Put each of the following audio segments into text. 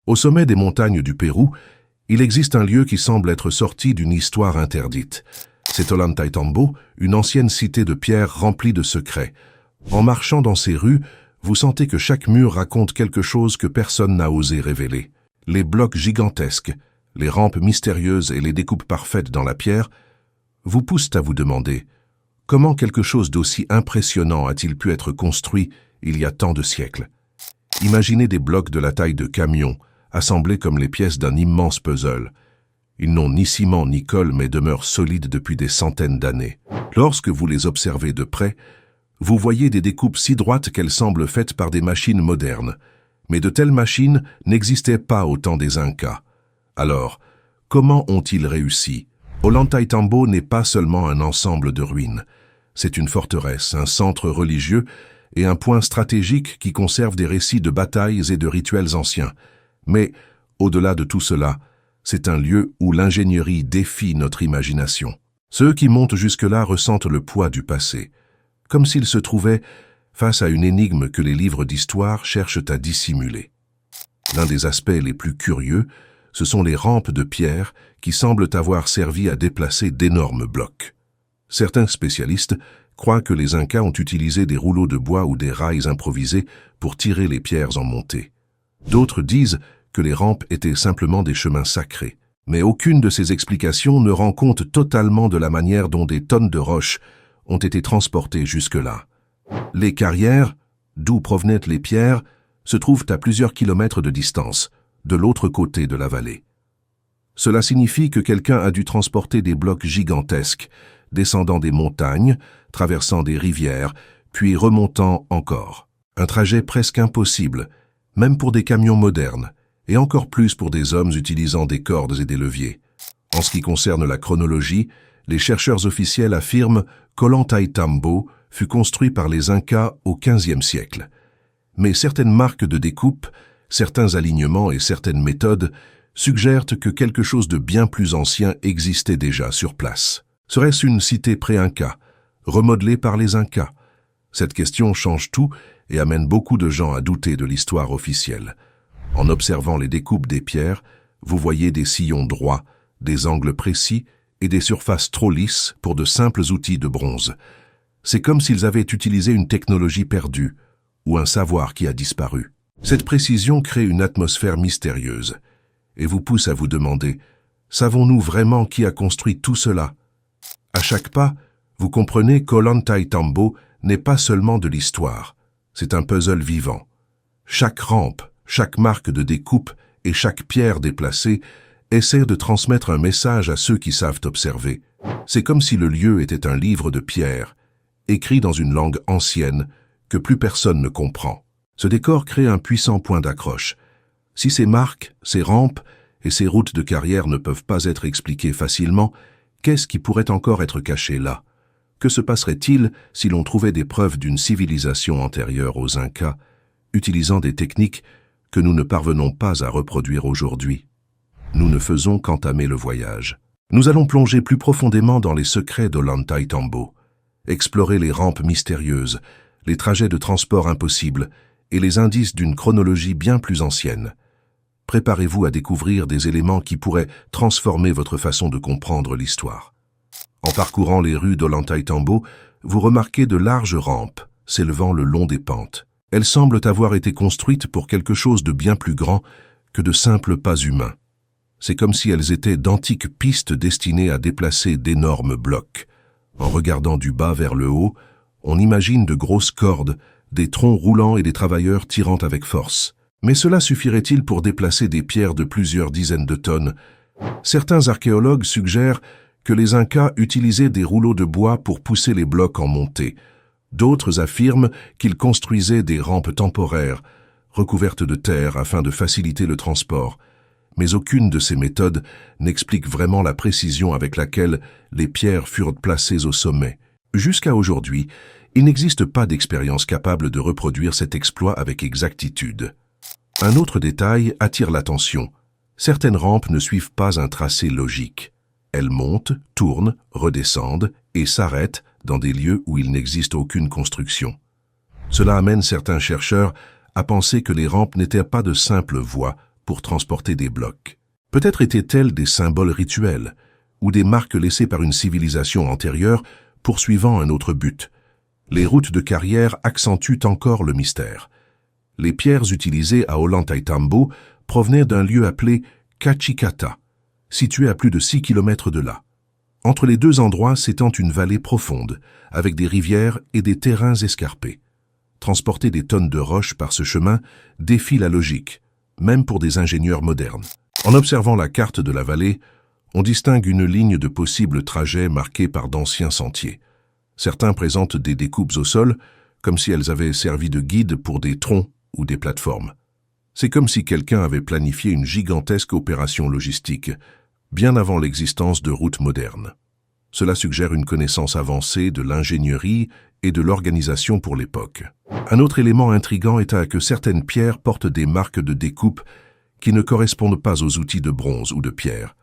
Au sommet des montagnes du Pérou, il existe un lieu qui semble être sorti d'une histoire interdite. C'est Ollantaytambo, une ancienne cité de pierre remplie de secrets. En marchant dans ces rues, vous sentez que chaque mur raconte quelque chose que personne n'a osé révéler. Les blocs gigantesques, les rampes mystérieuses et les découpes parfaites dans la pierre vous poussent à vous demander comment quelque chose d'aussi impressionnant a-t-il pu être construit il y a tant de siècles. Imaginez des blocs de la taille de camions, assemblés comme les pièces d'un immense puzzle. Ils n'ont ni ciment ni colle mais demeurent solides depuis des centaines d'années. Lorsque vous les observez de près, vous voyez des découpes si droites qu'elles semblent faites par des machines modernes. Mais de telles machines n'existaient pas au temps des Incas. Alors, comment ont-ils réussi? Ollantaytambo n'est pas seulement un ensemble de ruines. C'est une forteresse, un centre religieux et un point stratégique qui conserve des récits de batailles et de rituels anciens. Mais, au-delà de tout cela, c'est un lieu où l'ingénierie défie notre imagination. Ceux qui montent jusque-là ressentent le poids du passé, comme s'ils se trouvaient face à une énigme que les livres d'histoire cherchent à dissimuler. L'un des aspects les plus curieux, ce sont les rampes de pierre qui semblent avoir servi à déplacer d'énormes blocs. Certains spécialistes croient que les Incas ont utilisé des rouleaux de bois ou des rails improvisés pour tirer les pierres en montée. D'autres disent que les rampes étaient simplement des chemins sacrés. Mais aucune de ces explications ne rend compte totalement de la manière dont des tonnes de roches ont été transportées jusque-là. Les carrières, d'où provenaient les pierres, se trouvent à plusieurs kilomètres de distance, de l'autre côté de la vallée. Cela signifie que quelqu'un a dû transporter des blocs gigantesques, descendant des montagnes, traversant des rivières, puis remontant encore. Un trajet presque impossible, même pour des camions modernes, et encore plus pour des hommes utilisant des cordes et des leviers. En ce qui concerne la chronologie, les chercheurs officiels affirment qu'Ollantaytambo fut construit par les Incas au XVe siècle. Mais certaines marques de découpe, certains alignements et certaines méthodes suggèrent que quelque chose de bien plus ancien existait déjà sur place. Serait-ce une cité pré-Inca, remodelée par les Incas? Cette question change tout et amène beaucoup de gens à douter de l'histoire officielle. En observant les découpes des pierres, vous voyez des sillons droits, des angles précis et des surfaces trop lisses pour de simples outils de bronze. C'est comme s'ils avaient utilisé une technologie perdue ou un savoir qui a disparu. Cette précision crée une atmosphère mystérieuse et vous pousse à vous demander « Savons-nous vraiment qui a construit tout cela ?» À chaque pas, vous comprenez qu'Ollantaytambo n'est pas seulement de l'histoire, c'est un puzzle vivant. Chaque rampe, chaque marque de découpe et chaque pierre déplacée essaie de transmettre un message à ceux qui savent observer. C'est comme si le lieu était un livre de pierre, écrit dans une langue ancienne que plus personne ne comprend. Ce décor crée un puissant point d'accroche. Si ces marques, ces rampes et ces routes de carrière ne peuvent pas être expliquées facilement, qu'est-ce qui pourrait encore être caché là? Que se passerait-il si l'on trouvait des preuves d'une civilisation antérieure aux Incas, utilisant des techniques que nous ne parvenons pas à reproduire aujourd'hui? Nous ne faisons qu'entamer le voyage. Nous allons plonger plus profondément dans les secrets d'Ollantaytambo, explorer les rampes mystérieuses, les trajets de transport impossibles et les indices d'une chronologie bien plus ancienne. Préparez-vous à découvrir des éléments qui pourraient transformer votre façon de comprendre l'histoire. En parcourant les rues d'Ollantaytambo, vous remarquez de larges rampes s'élevant le long des pentes. Elles semblent avoir été construites pour quelque chose de bien plus grand que de simples pas humains. C'est comme si elles étaient d'antiques pistes destinées à déplacer d'énormes blocs. En regardant du bas vers le haut, on imagine de grosses cordes, des troncs roulants et des travailleurs tirant avec force. Mais cela suffirait-il pour déplacer des pierres de plusieurs dizaines de tonnes? Certains archéologues suggèrent que les Incas utilisaient des rouleaux de bois pour pousser les blocs en montée. D'autres affirment qu'ils construisaient des rampes temporaires, recouvertes de terre afin de faciliter le transport. Mais aucune de ces méthodes n'explique vraiment la précision avec laquelle les pierres furent placées au sommet. Jusqu'à aujourd'hui, il n'existe pas d'expérience capable de reproduire cet exploit avec exactitude. Un autre détail attire l'attention. Certaines rampes ne suivent pas un tracé logique. Elles montent, tournent, redescendent et s'arrêtent dans des lieux où il n'existe aucune construction. Cela amène certains chercheurs à penser que les rampes n'étaient pas de simples voies pour transporter des blocs. Peut-être étaient-elles des symboles rituels ou des marques laissées par une civilisation antérieure poursuivant un autre but. Les routes de carrière accentuent encore le mystère. Les pierres utilisées à Ollantaytambo provenaient d'un lieu appelé Kachikata, situé à plus de 6 km de là. Entre les deux endroits s'étend une vallée profonde, avec des rivières et des terrains escarpés. Transporter des tonnes de roches par ce chemin défie la logique, même pour des ingénieurs modernes. En observant la carte de la vallée, on distingue une ligne de possibles trajets marqués par d'anciens sentiers. Certains présentent des découpes au sol, comme si elles avaient servi de guide pour des troncs ou des plateformes. C'est comme si quelqu'un avait planifié une gigantesque opération logistique, bien avant l'existence de routes modernes. Cela suggère une connaissance avancée de l'ingénierie et de l'organisation pour l'époque. Un autre élément intrigant est que certaines pierres portent des marques de découpe qui ne correspondent pas aux outils de bronze ou de pierre.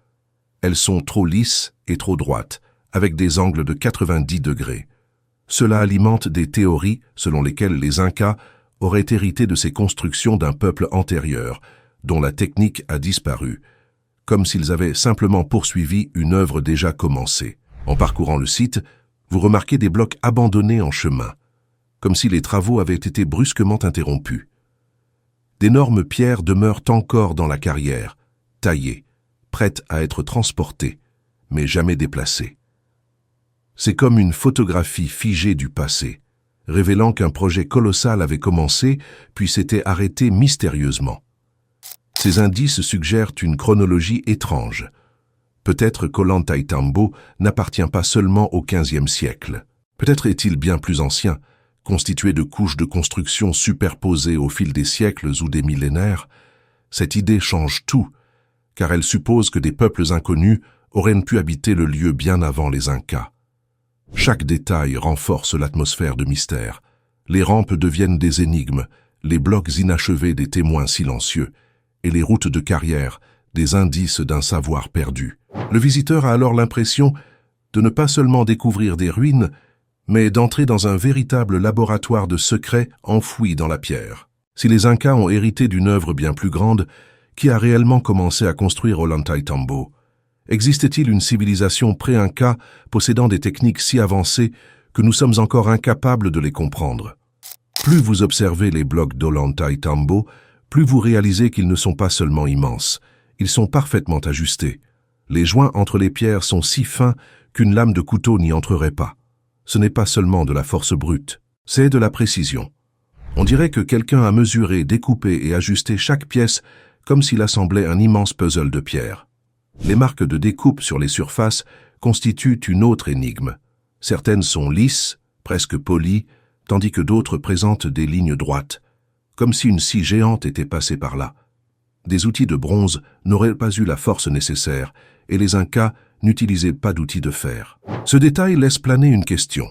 Elles sont trop lisses et trop droites, avec des angles de 90 degrés. Cela alimente des théories selon lesquelles les Incas auraient hérité de ces constructions d'un peuple antérieur, dont la technique a disparu, comme s'ils avaient simplement poursuivi une œuvre déjà commencée. En parcourant le site, vous remarquez des blocs abandonnés en chemin, comme si les travaux avaient été brusquement interrompus. D'énormes pierres demeurent encore dans la carrière, taillées, prêtes à être transportées, mais jamais déplacées. C'est comme une photographie figée du passé, révélant qu'un projet colossal avait commencé puis s'était arrêté mystérieusement. Ces indices suggèrent une chronologie étrange. Peut-être qu'Ollantaytambo n'appartient pas seulement au XVe siècle. Peut-être est-il bien plus ancien, constitué de couches de construction superposées au fil des siècles ou des millénaires. Cette idée change tout, car elle suppose que des peuples inconnus auraient pu habiter le lieu bien avant les Incas. Chaque détail renforce l'atmosphère de mystère. Les rampes deviennent des énigmes, les blocs inachevés des témoins silencieux, et les routes de carrière des indices d'un savoir perdu. Le visiteur a alors l'impression de ne pas seulement découvrir des ruines, mais d'entrer dans un véritable laboratoire de secrets enfouis dans la pierre. Si les Incas ont hérité d'une œuvre bien plus grande, qui a réellement commencé à construire Ollantaytambo? Existe-t-il une civilisation pré-Inca possédant des techniques si avancées que nous sommes encore incapables de les comprendre? Plus vous observez les blocs d'Ollantaytambo, plus vous réalisez qu'ils ne sont pas seulement immenses, ils sont parfaitement ajustés. Les joints entre les pierres sont si fins qu'une lame de couteau n'y entrerait pas. Ce n'est pas seulement de la force brute, c'est de la précision. On dirait que quelqu'un a mesuré, découpé et ajusté chaque pièce comme s'il assemblait un immense puzzle de pierre. Les marques de découpe sur les surfaces constituent une autre énigme. Certaines sont lisses, presque polies, tandis que d'autres présentent des lignes droites, comme si une scie géante était passée par là. Des outils de bronze n'auraient pas eu la force nécessaire, et les Incas n'utilisaient pas d'outils de fer. Ce détail laisse planer une question.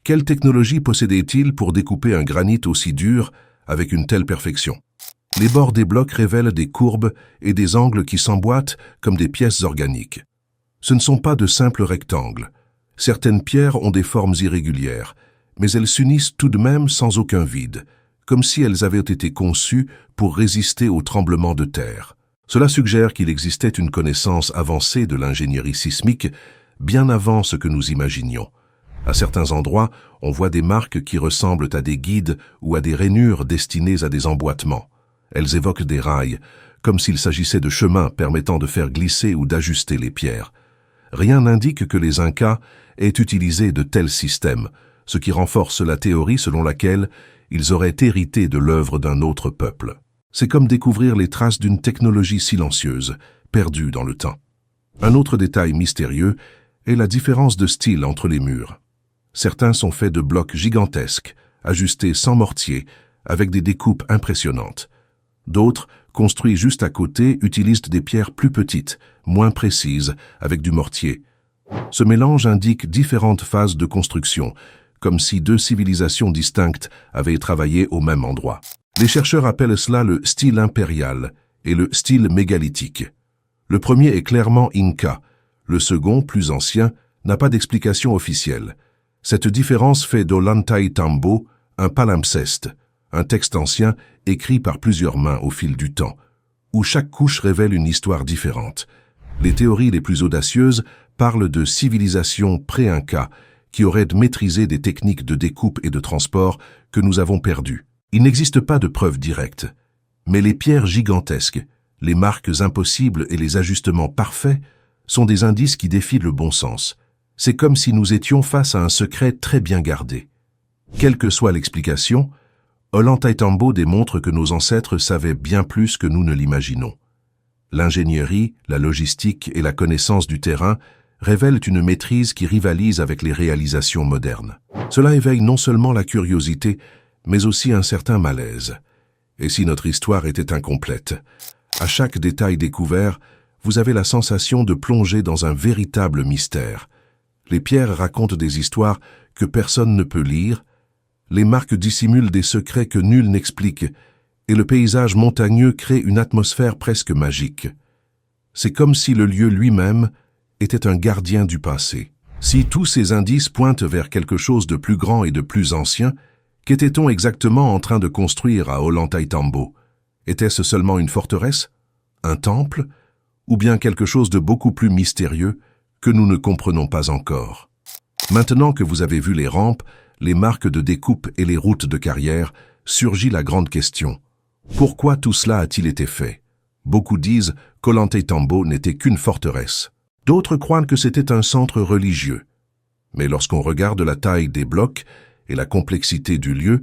Quelle technologie possédait-il pour découper un granit aussi dur avec une telle perfection? Les bords des blocs révèlent des courbes et des angles qui s'emboîtent comme des pièces organiques. Ce ne sont pas de simples rectangles. Certaines pierres ont des formes irrégulières, mais elles s'unissent tout de même sans aucun vide, comme si elles avaient été conçues pour résister aux tremblements de terre. Cela suggère qu'il existait une connaissance avancée de l'ingénierie sismique bien avant ce que nous imaginions. À certains endroits, on voit des marques qui ressemblent à des guides ou à des rainures destinées à des emboîtements. Elles évoquent des rails, comme s'il s'agissait de chemins permettant de faire glisser ou d'ajuster les pierres. Rien n'indique que les Incas aient utilisé de tels systèmes, ce qui renforce la théorie selon laquelle ils auraient hérité de l'œuvre d'un autre peuple. C'est comme découvrir les traces d'une technologie silencieuse, perdue dans le temps. Un autre détail mystérieux est la différence de style entre les murs. Certains sont faits de blocs gigantesques, ajustés sans mortier, avec des découpes impressionnantes. D'autres, construits juste à côté, utilisent des pierres plus petites, moins précises, avec du mortier. Ce mélange indique différentes phases de construction, comme si deux civilisations distinctes avaient travaillé au même endroit. Les chercheurs appellent cela le style impérial et le style mégalithique. Le premier est clairement Inca, le second, plus ancien, n'a pas d'explication officielle. Cette différence fait d'Ollantaytambo un palimpseste, un texte ancien écrit par plusieurs mains au fil du temps, où chaque couche révèle une histoire différente. Les théories les plus audacieuses parlent de civilisations pré-Inca qui auraient maîtrisé des techniques de découpe et de transport que nous avons perdues. Il n'existe pas de preuves directes, mais les pierres gigantesques, les marques impossibles et les ajustements parfaits sont des indices qui défient le bon sens. C'est comme si nous étions face à un secret très bien gardé. Quelle que soit l'explication, Ollantaytambo démontre que nos ancêtres savaient bien plus que nous ne l'imaginons. L'ingénierie, la logistique et la connaissance du terrain révèlent une maîtrise qui rivalise avec les réalisations modernes. Cela éveille non seulement la curiosité, mais aussi un certain malaise. Et si notre histoire était incomplète? À chaque détail découvert, vous avez la sensation de plonger dans un véritable mystère. Les pierres racontent des histoires que personne ne peut lire, les marques dissimulent des secrets que nul n'explique, et le paysage montagneux crée une atmosphère presque magique. C'est comme si le lieu lui-même était un gardien du passé. Si tous ces indices pointent vers quelque chose de plus grand et de plus ancien, qu'était-on exactement en train de construire à Ollantaytambo? Était-ce seulement une forteresse? Un temple? Ou bien quelque chose de beaucoup plus mystérieux que nous ne comprenons pas encore? Maintenant que vous avez vu les rampes, les marques de découpe et les routes de carrière, surgit la grande question. Pourquoi tout cela a-t-il été fait? Beaucoup disent qu'Ollantaytambo n'était qu'une forteresse. D'autres croient que c'était un centre religieux. Mais lorsqu'on regarde la taille des blocs et la complexité du lieu,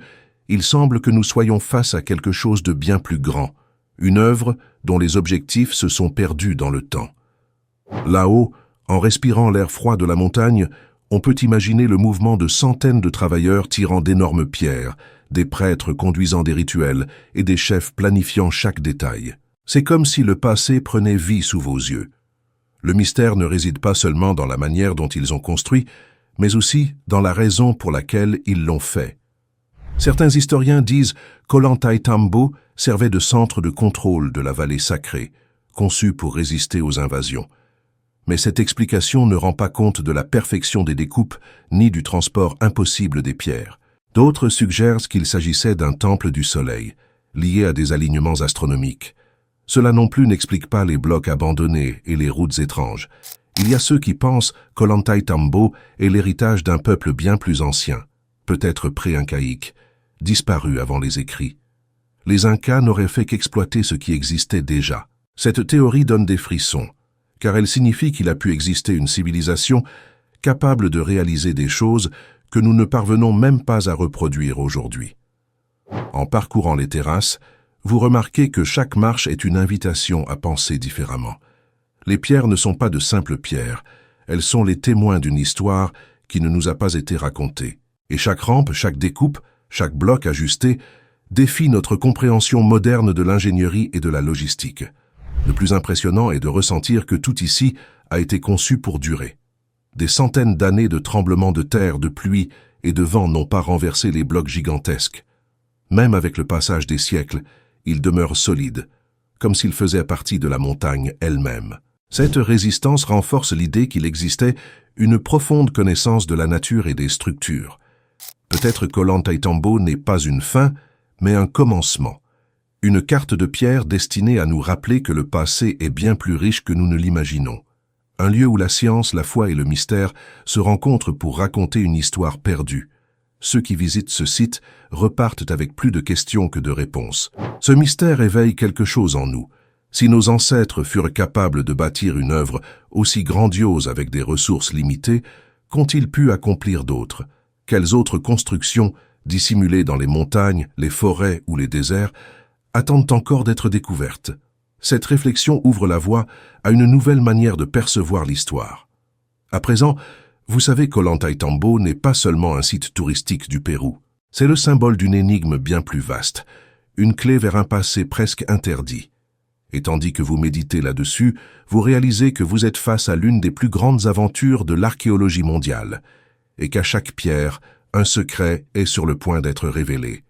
il semble que nous soyons face à quelque chose de bien plus grand, une œuvre dont les objectifs se sont perdus dans le temps. Là-haut, en respirant l'air froid de la montagne, on peut imaginer le mouvement de centaines de travailleurs tirant d'énormes pierres, des prêtres conduisant des rituels et des chefs planifiant chaque détail. C'est comme si le passé prenait vie sous vos yeux. Le mystère ne réside pas seulement dans la manière dont ils ont construit, mais aussi dans la raison pour laquelle ils l'ont fait. Certains historiens disent qu'Ollantaytambo servait de centre de contrôle de la vallée sacrée, conçue pour résister aux invasions. Mais cette explication ne rend pas compte de la perfection des découpes ni du transport impossible des pierres. D'autres suggèrent qu'il s'agissait d'un temple du soleil, lié à des alignements astronomiques. Cela non plus n'explique pas les blocs abandonnés et les routes étranges. Il y a ceux qui pensent qu'Ollantaytambo est l'héritage d'un peuple bien plus ancien, peut-être pré-incaïque, disparu avant les écrits. Les Incas n'auraient fait qu'exploiter ce qui existait déjà. Cette théorie donne des frissons, car elle signifie qu'il a pu exister une civilisation capable de réaliser des choses que nous ne parvenons même pas à reproduire aujourd'hui. En parcourant les terrasses, vous remarquez que chaque marche est une invitation à penser différemment. Les pierres ne sont pas de simples pierres, elles sont les témoins d'une histoire qui ne nous a pas été racontée. Et chaque rampe, chaque découpe, chaque bloc ajusté défie notre compréhension moderne de l'ingénierie et de la logistique. Le plus impressionnant est de ressentir que tout ici a été conçu pour durer. Des centaines d'années de tremblements de terre, de pluie et de vent n'ont pas renversé les blocs gigantesques. Même avec le passage des siècles, ils demeurent solides, comme s'ils faisaient partie de la montagne elle-même. Cette résistance renforce l'idée qu'il existait une profonde connaissance de la nature et des structures. Peut-être qu'Ollantaytambo n'est pas une fin, mais un commencement. Une carte de pierre destinée à nous rappeler que le passé est bien plus riche que nous ne l'imaginons. Un lieu où la science, la foi et le mystère se rencontrent pour raconter une histoire perdue. Ceux qui visitent ce site repartent avec plus de questions que de réponses. Ce mystère éveille quelque chose en nous. Si nos ancêtres furent capables de bâtir une œuvre aussi grandiose avec des ressources limitées, qu'ont-ils pu accomplir d'autres? Quelles autres constructions, dissimulées dans les montagnes, les forêts ou les déserts, attendent encore d'être découvertes? Cette réflexion ouvre la voie à une nouvelle manière de percevoir l'histoire. À présent, vous savez qu'Ollantaytambo n'est pas seulement un site touristique du Pérou. C'est le symbole d'une énigme bien plus vaste, une clé vers un passé presque interdit. Et tandis que vous méditez là-dessus, vous réalisez que vous êtes face à l'une des plus grandes aventures de l'archéologie mondiale, et qu'à chaque pierre, un secret est sur le point d'être révélé.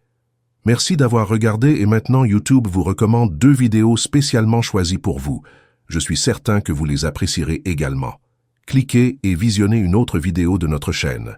Merci d'avoir regardé et maintenant YouTube vous recommande 2 vidéos spécialement choisies pour vous. Je suis certain que vous les apprécierez également. Cliquez et visionnez une autre vidéo de notre chaîne.